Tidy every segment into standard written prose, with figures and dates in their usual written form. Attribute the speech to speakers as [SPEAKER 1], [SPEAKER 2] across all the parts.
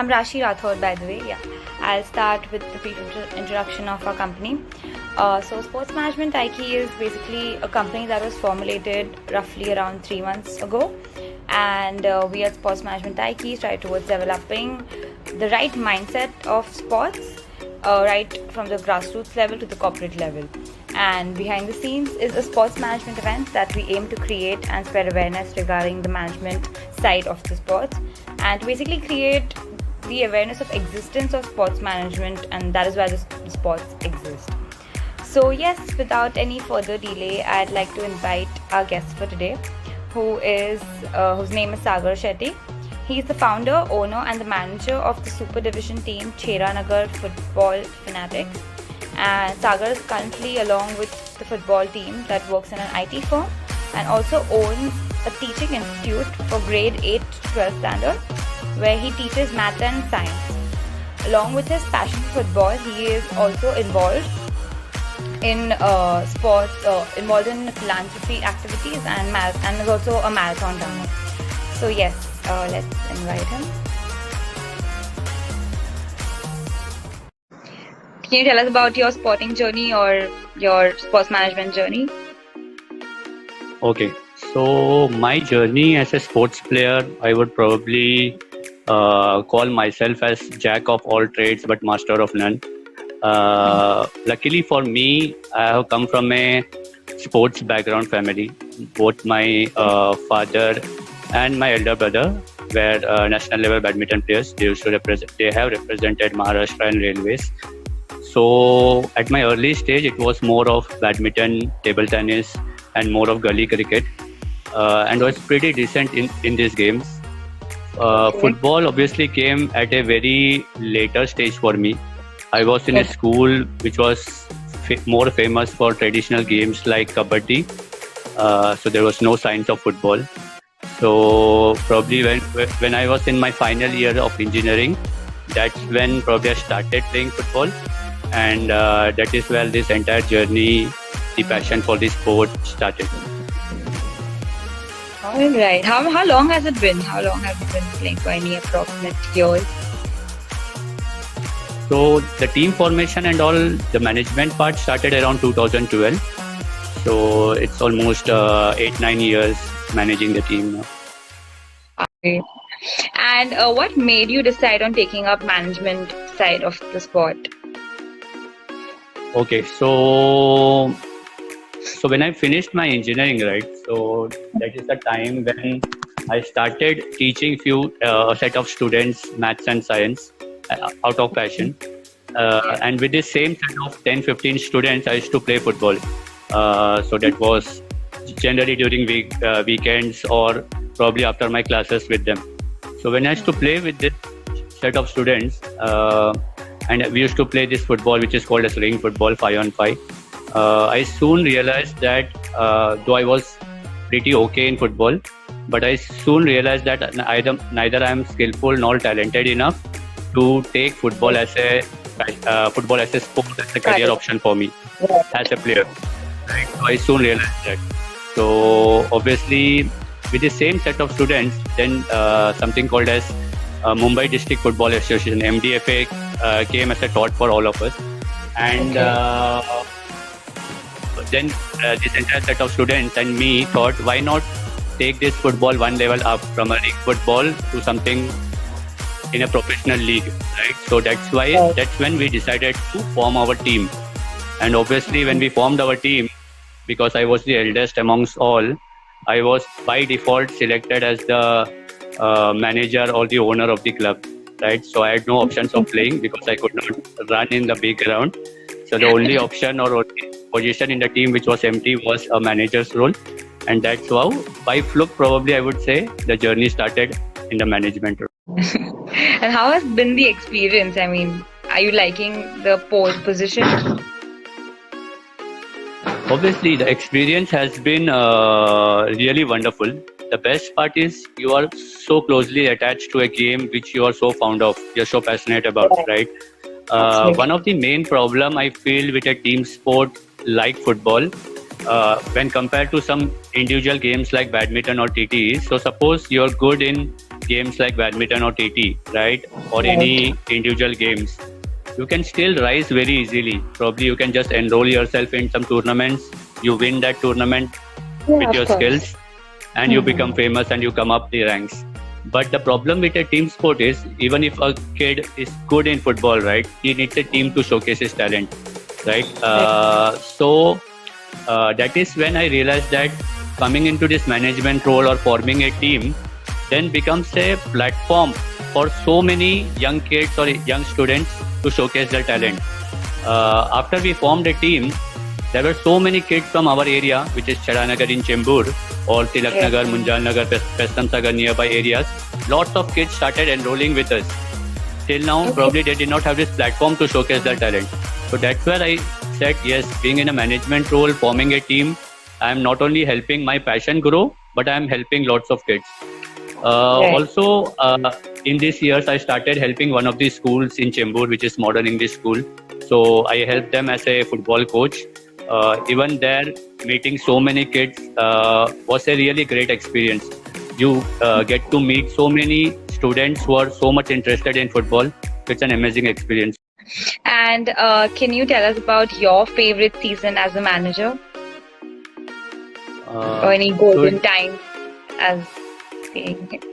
[SPEAKER 1] I'm Rashi Rathod, by the way. Yeah, I'll start with the brief introduction of our company. So, Sports Management Taiki is basically a company that was formulated roughly around 3 months ago, and we at Sports Management Taiki try towards developing the right mindset of sports, right from the grassroots level to the corporate level. And behind the scenes is a sports management event that we aim to create and spread awareness regarding the management side of the sports, and to basically create the awareness of existence of sports management, and that is why the sports exist. So yes, without any further delay, I'd like to invite our guest for today, whose name is Sagar Shetty. He is the founder, owner, and the manager of the Super Division team Chera Nagar Football Fanatics. And Sagar is currently along with the football team that works in an IT firm and also owns a teaching institute for grade 8 to 12 standard, where he teaches math and science. Along with his passion for football, he is also involved in sports, involved in philanthropy activities and is also a marathon runner. So yes, let's invite him. Can you tell us about your sporting journey or your sports management journey?
[SPEAKER 2] Okay, so my journey as a sports player, I would probably call myself as jack of all trades but master of none. Luckily for me, I have come from a sports background family. Both my father and my elder brother were national level badminton players. They have represented Maharashtra and Railways. So at my early stage, it was more of badminton, table tennis, and more of gully cricket, and was pretty decent in these games. Football obviously came at a very later stage for me. I was in a school which was more famous for traditional games like kabaddi, so there was no signs of football. So probably when I was in my final year of engineering, that's when probably I started playing football. And that is where this entire journey, the passion for the sport started.
[SPEAKER 1] All right. How long has it been? How long have you been playing for any approximate years?
[SPEAKER 2] So the team formation and all, the management part started around 2012. So it's almost 8-9 years managing the team now.
[SPEAKER 1] Okay. And what made you decide on taking up management side of the sport?
[SPEAKER 2] Okay, so when I finished my engineering, right, so that is the time when I started teaching a set of students maths and science out of passion. And with the same set of 10-15 students, I used to play football. So that was generally during weekends or probably after my classes with them. So when I used to play with this set of students, and we used to play this football, which is called as ring football, 5-on-5. I soon realized that though I was pretty okay in football, but I soon realized that neither I am skillful nor talented enough to take football as a sport, as a career option for me as a player. Right? So I soon realized that. So obviously, with the same set of students, then something called as Mumbai District Football Association, MDFA, came as a thought for all of us. And then this entire set of students and me thought, why not take this football one level up from a league football to something in a professional league, right? So that's when we decided to form our team. And obviously when we formed our team, because I was the eldest amongst all, I was by default selected as the manager or the owner of the club, right? So I had no options of playing because I could not run in the big ground. So the only option or position in the team which was empty was a manager's role. And that's how, by fluke probably I would say, the journey started in the management role.
[SPEAKER 1] And how has been the experience? I mean, are you liking the position?
[SPEAKER 2] Obviously, the experience has been really wonderful. The best part is you are so closely attached to a game which you are so fond of, you're so passionate about, right? One of the main problem I feel with a team sport like football, when compared to some individual games like badminton or TT, so suppose you're good in games like badminton or TT, right? Or any individual games, you can still rise very easily. Probably you can just enroll yourself in some tournaments, you win that tournament with your skills, and you become famous and you come up the ranks. But the problem with a team sport is, even if a kid is good in football, right, he needs a team to showcase his talent, right? That is when I realized that coming into this management role or forming a team then becomes a platform for so many young kids or young students to showcase their talent. After we formed a team, there were so many kids from our area, which is Chadanagar in Chembur, or Tilaknagar, Munjalnagar, Pestamsagar, nearby areas. Lots of kids started enrolling with us. Till now, probably they did not have this platform to showcase their talent. So that's where I said, yes, being in a management role, forming a team, I am not only helping my passion grow, but I am helping lots of kids. Also, in these years, I started helping one of the schools in Chembur, which is Modern English School. So I helped them as a football coach. Even there, meeting so many kids was a really great experience. You get to meet so many students who are so much interested in football. It's an amazing experience.
[SPEAKER 1] And can you tell us about your favorite season as a manager? Or any golden time as saying it?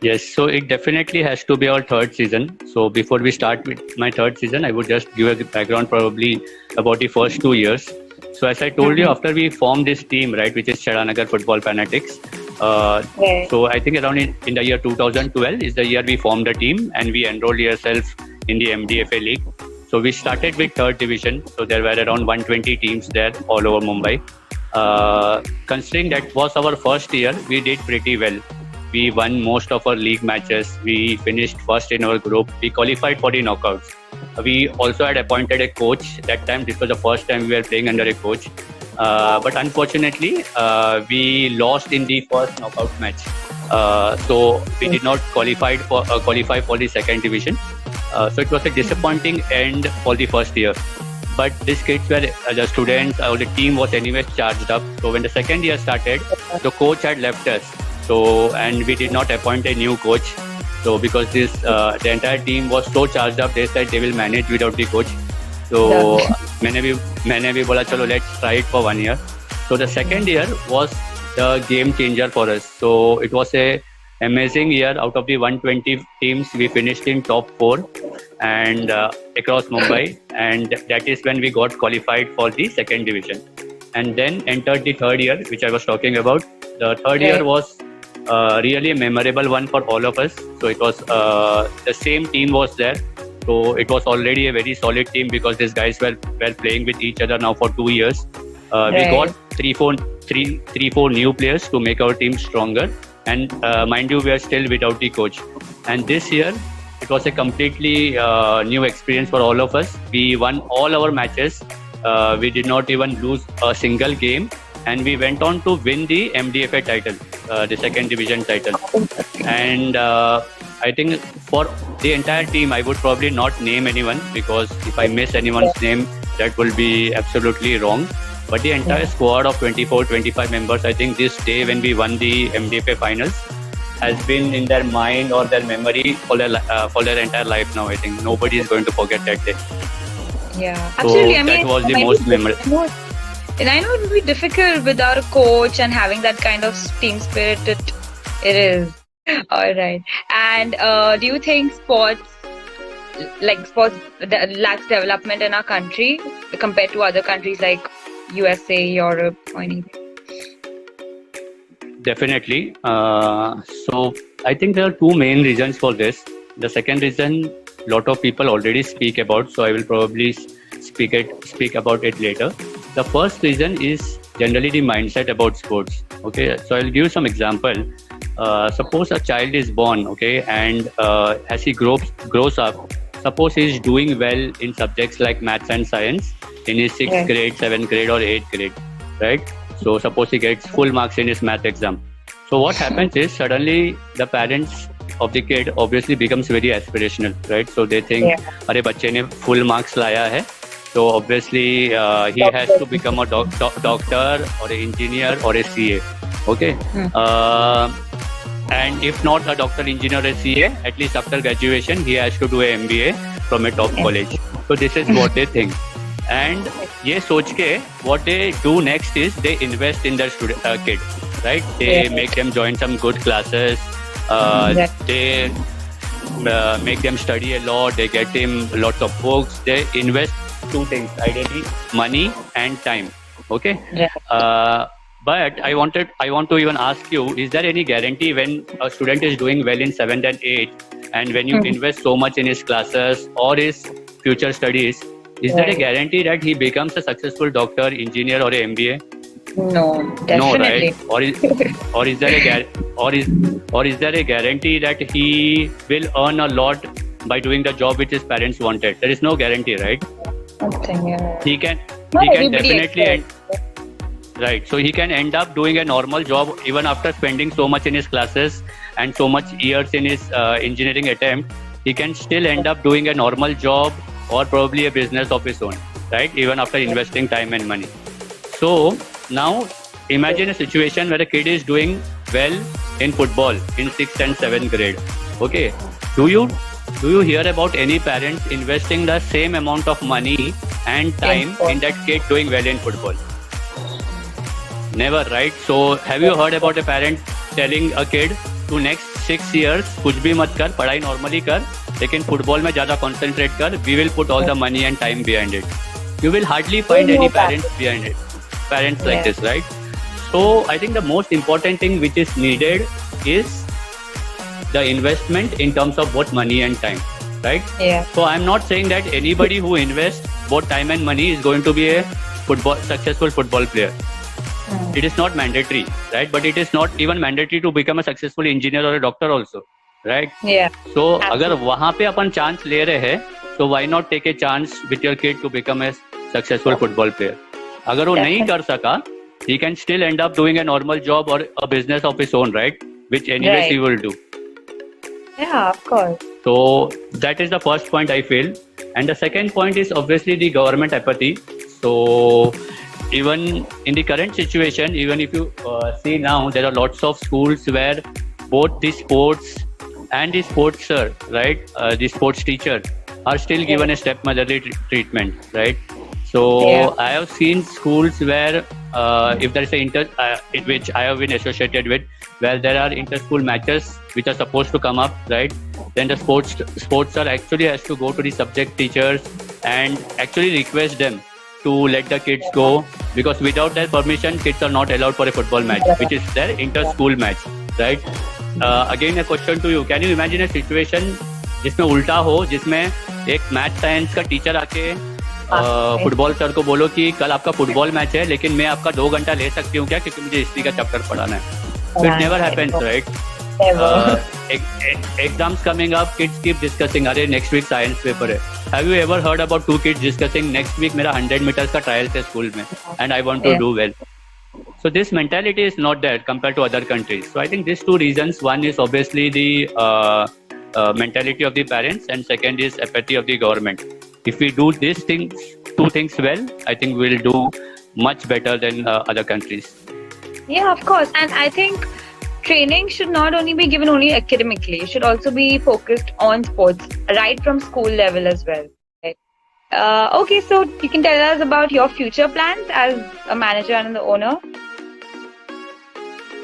[SPEAKER 2] Yes, so it definitely has to be our third season. So before we start with my third season, I would just give a background probably about the first 2 years. So as I told you, after we formed this team, right, which is Chadanagar Football Fanatics. So I think around in the year 2012 is the year we formed the team and we enrolled ourselves in the MDFA League. So we started with third division. So there were around 120 teams there all over Mumbai. Considering that was our first year, we did pretty well. We won most of our league matches. We finished first in our group. We qualified for the knockouts. We also had appointed a coach. That time, this was the first time we were playing under a coach. But unfortunately, we lost in the first knockout match. So we did not qualify for the second division. So it was a disappointing end for the first year. But these kids were the students, or the team was anyways charged up. So when the second year started, the coach had left us. So, and we did not appoint a new coach. So because this, the entire team was so charged up, they said they will manage without the coach. So, मैंने भी बोला चलो let's try it for 1 year. So the second year was the game changer for us. So it was a amazing year. Out of the 120 teams, we finished in top 4 and across Mumbai, and that is when we got qualified for the second division. And then entered the third year, which I was talking about. The third year was really a memorable one for all of us. So it was the same team was there. So it was already a very solid team because these guys were playing with each other now for 2 years. We got three, four new players to make our team stronger. And mind you, we are still without the coach. And this year, it was a completely new experience for all of us. We won all our matches. We did not even lose a single game. And we went on to win the MDFA title, the second division title. And I think for the entire team, I would probably not name anyone because if I miss anyone's name, that will be absolutely wrong. But the entire squad of 24, 25 members, I think this day when we won the MDFA finals has been in their mind or their memory for their entire life now. I think nobody is going to forget that day.
[SPEAKER 1] Yeah, absolutely.
[SPEAKER 2] So that was the most memorable.
[SPEAKER 1] And I know it would be difficult without a coach and having that kind of team spirit. It is. All right. And do you think sports lacks development in our country compared to other countries like USA, Europe, or anything?
[SPEAKER 2] Definitely. So I think there are two main reasons for this. The second reason, a lot of people already speak about, so I will probably speak about it later. The first reason is generally the mindset about sports. Okay, so I'll give you some example. Suppose a child is born, okay, and as he grows up, suppose he is doing well in subjects like maths and science in his 6th grade, 7th grade or 8th grade, right? So suppose he gets full marks in his math exam. So what happens is suddenly the parents of the kid obviously becomes very aspirational, right? So they think, अरे बच्चे ने full marks लाया है, so obviously he has to become a doctor or an engineer or a CA. Okay. and if not a doctor, engineer, or CA, at least after graduation he has to do a MBA from a top college. So this is what they think. And ये सोच के what they do next is they invest in their kid, right? They make them join some good classes. They make them study a lot. They get him lots of books. They invest two things, ideally money and time. Okay. But I want to even ask you, is there any guarantee when a student is doing well in 7th and 8th, and when you invest so much in his classes or his future studies, is there a guarantee that he becomes a successful doctor, engineer, or a MBA?
[SPEAKER 3] No, definitely.
[SPEAKER 2] No, right? Or is there a guarantee that he will earn a lot by doing the job which his parents wanted? There is no guarantee, right?
[SPEAKER 3] Nothing, yeah.
[SPEAKER 2] He can
[SPEAKER 3] everybody
[SPEAKER 2] definitely right. So he can end up doing a normal job even after spending so much in his classes and so much years in his engineering attempt. He can still end up doing a normal job or probably a business of his own, right? Even after investing time and money. So now imagine a situation where a kid is doing well in football in 6th and 7th grade. Okay, do you hear about any parents investing the same amount of money and time in that kid doing well in football? Never, right? So have you heard about a parent telling a kid to next 6 years कुछ भी मत कर, पढ़ाई normally कर, लेकिन football में ज़्यादा concentrate कर, we will put all the money and time behind it. You will hardly find any parents behind it. Parents like this, right? So I think the most important thing which is needed is the investment in terms of both money and time, right?
[SPEAKER 3] Yeah.
[SPEAKER 2] So I'm not saying that anybody who invests both time and money is going to be a successful football player. It is not mandatory, right? But it is not even mandatory to become a successful engineer or a doctor also, right?
[SPEAKER 3] Yeah.
[SPEAKER 2] So अगर वहाँ पे अपन chance ले रहे हैं, so why not take a chance with your kid to become a successful football player? अगर वो नहीं कर सका, he can still end up doing a normal job or a business of his own, right? Which anyways he will do.
[SPEAKER 3] Yeah, of course.
[SPEAKER 2] So that is the first point I feel. And the second point is obviously the government apathy. So even in the current situation, even if you see now, there are lots of schools where both the sports and the sports sir, right, the sports teacher are still given a stepmotherly treatment, right? So I have seen schools where if there is a which I have been associated with, where there are inter-school matches which are supposed to come up, right? Then the sports sir actually has to go to the subject teachers and actually request them to let the kids go, because without their permission, kids are not allowed for a football match, which is their inter-school match, right? Again, a question to you: can you imagine a situation जिसमें उल्टा हो, जिसमें एक math science का teacher आके football sir को बोलो कि कल आपका फुटबॉल मैच है, लेकिन मैं आपका 2 घंटा ले सकती हूँ क्या, क्योंकि मुझे हिस्ट्री का चैप्टर पढ़ाना है? It never happens, right? Exams coming up, kids keep discussing, अरे next week science paper है. Have you ever heard about 2 kids discussing next week मेरा 100 meters का trial है स्कूल में and I want to do well? So this mentality is not there compared to other countries. So I think these 2 reasons. One is obviously the mentality of the parents, and second is apathy of the government. If we do these things, 2 things well, I think we'll do much better than other countries.
[SPEAKER 3] Yeah, of course. And I think training should not only be given only academically, it should also be focused on sports right from school level as well. Right? Okay, so you can tell us about your future plans as a manager and the owner.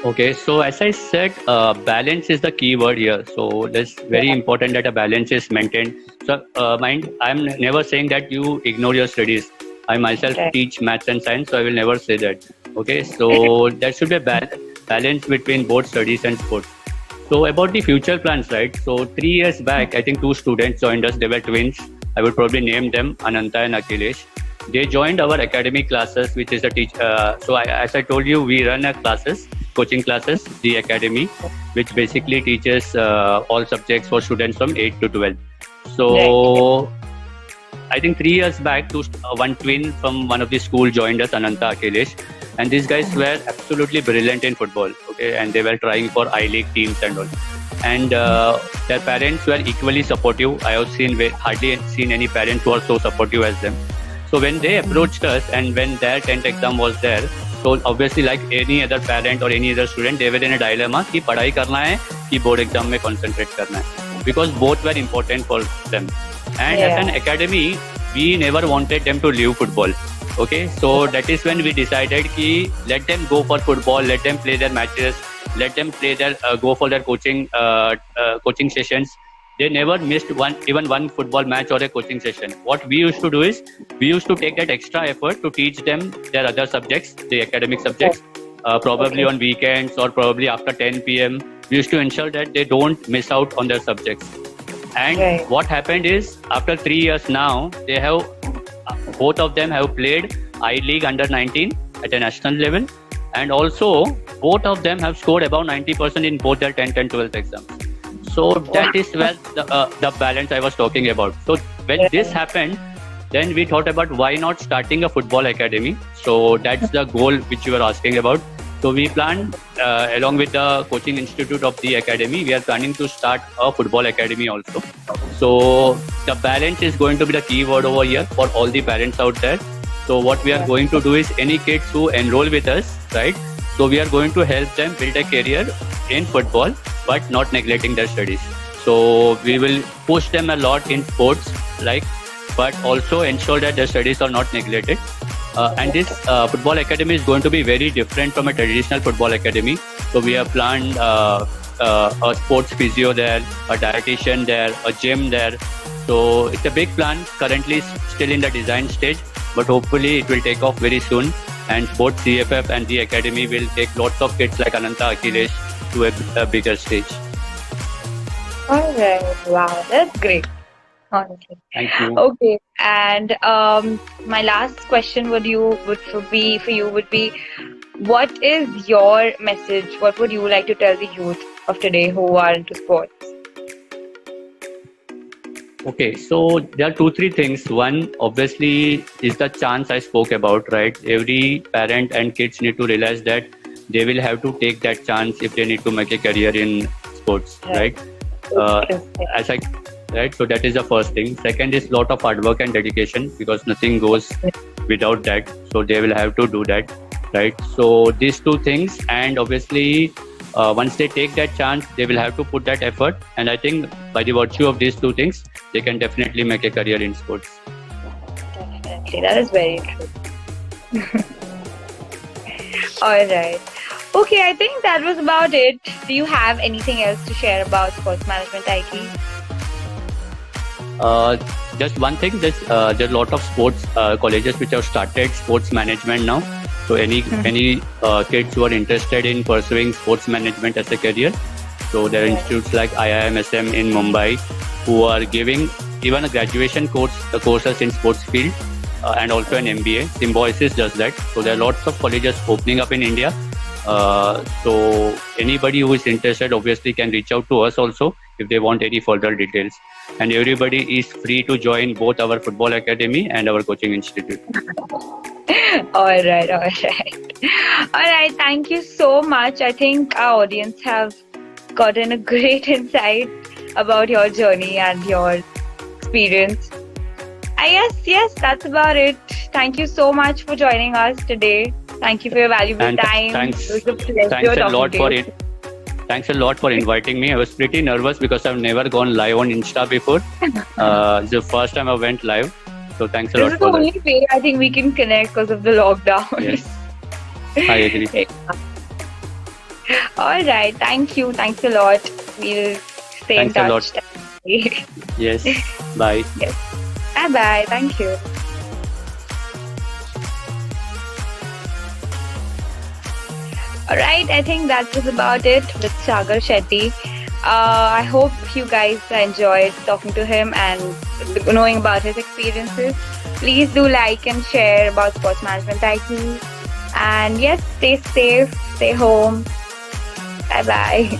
[SPEAKER 2] Okay, so as I said, balance is the key word here. So it's very important that a balance is maintained. So I'm never saying that you ignore your studies. I myself teach maths and science, so I will never say that. Okay, so there should be a balance between both studies and sports. So about the future plans, right? So 3 years back, I think 2 students joined us. They were twins. I would probably name them Ananta and Akhilesh. They joined our academic classes, which is a as I told you, we run a coaching classes, the academy, which basically teaches all subjects for students from 8 to 12. So I think 3 years back, one twin from one of the school joined us, Ananta, Akhilesh, and these guys were absolutely brilliant in football. Okay, and they were trying for I-League teams and all. And their parents were equally supportive. I have hardly seen any parents who are so supportive as them. So when they approached us, and when their 10th exam was there, so obviously like any other parent or any other student, they were in a dilemma कि पढ़ाई करना है कि board exam में concentrate करना है, because both were important for them. And as an academy we never wanted them to leave football. Okay, so that is when we decided ki let them go for football, let them play their matches, let them play their go for their coaching sessions. They never missed even one football match or a coaching session. What we used to do is we used to take that extra effort to teach them their other subjects, the academic subjects, probably on weekends or probably after 10 p.m. We used to ensure that they don't miss out on their subjects. And what happened is after 3 years now, they have both of them have played I-League under 19 at a national level, and also both of them have scored above 90% in both their 10th and 12th exams. So that is where the balance I was talking about. So when this happened, then we thought about why not starting a football academy. So that's the goal which you were asking about. So we planned along with the coaching institute of the academy, we are planning to start a football academy also. So the balance is going to be the key word over here for all the parents out there. So what we are going to do is any kids who enroll with us, right? So we are going to help them build a career in football, but not neglecting their studies. So we will push them a lot in sports, but also ensure that their studies are not neglected. And this football academy is going to be very different from a traditional football academy. So we have planned a sports physio there, a dietitian there, a gym there. So it's a big plan. Currently still in the design stage, but hopefully it will take off very soon. And both CFF and the academy will take lots of kids like Ananta, Akhilesh to a bigger stage.
[SPEAKER 3] All right. Wow, that's great. Honestly.
[SPEAKER 2] Thank you.
[SPEAKER 3] Okay, and my last question would be, what is your message? What would you like to tell the youth of today who are into sports?
[SPEAKER 2] Okay, so there are 2-3 things. One, obviously, is the chance I spoke about, right? Every parent and kids need to realize that they will have to take that chance if they need to make a career in sports, right? Right, so that is the first thing. Second is lot of hard work and dedication, because nothing goes without that. So they will have to do that, right? So these 2 things, and obviously once they take that chance, they will have to put that effort. And I think by the virtue of these 2 things, they can definitely make a career in sports.
[SPEAKER 3] Definitely, that is very true. All right. Okay, I think that was about it. Do you have anything else to share about sports management, Aiki?
[SPEAKER 2] Just one thing, there are a lot of sports colleges which have started sports management now. So any kids who are interested in pursuing sports management as a career, so there are institutes like IIMSM in Mumbai who are giving even a graduation courses in sports field, and also an MBA. Symbiosis does that. So there are lots of colleges opening up in India. So anybody who is interested obviously can reach out to us also if they want any further details. And everybody is free to join both our football academy and our coaching institute.
[SPEAKER 3] All right. Thank you so much. I think our audience have gotten a great insight about your journey and your experience. Yes, that's about it. Thank you so much for joining us today. Thank you for your valuable time.
[SPEAKER 2] Thanks.
[SPEAKER 3] It was a pleasure
[SPEAKER 2] Thanks a lot
[SPEAKER 3] talking to you.
[SPEAKER 2] Thanks a lot for inviting me. I was pretty nervous because I've never gone live on Insta before. It's the first time I went live. So thanks a lot for that.
[SPEAKER 3] This is the only way I think we can connect because of the lockdown.
[SPEAKER 2] Yes, I agree.
[SPEAKER 3] All right. Thank you. Thanks a lot. We'll stay in touch.
[SPEAKER 2] Thanks a lot. Yes. Bye.
[SPEAKER 3] Yes. Bye. Thank you. Alright, I think that was about it with Sagar Shetty. I hope you guys enjoyed talking to him and knowing about his experiences. Please do like and share about Sports Management IQ. And yes, stay safe, stay home. Bye bye.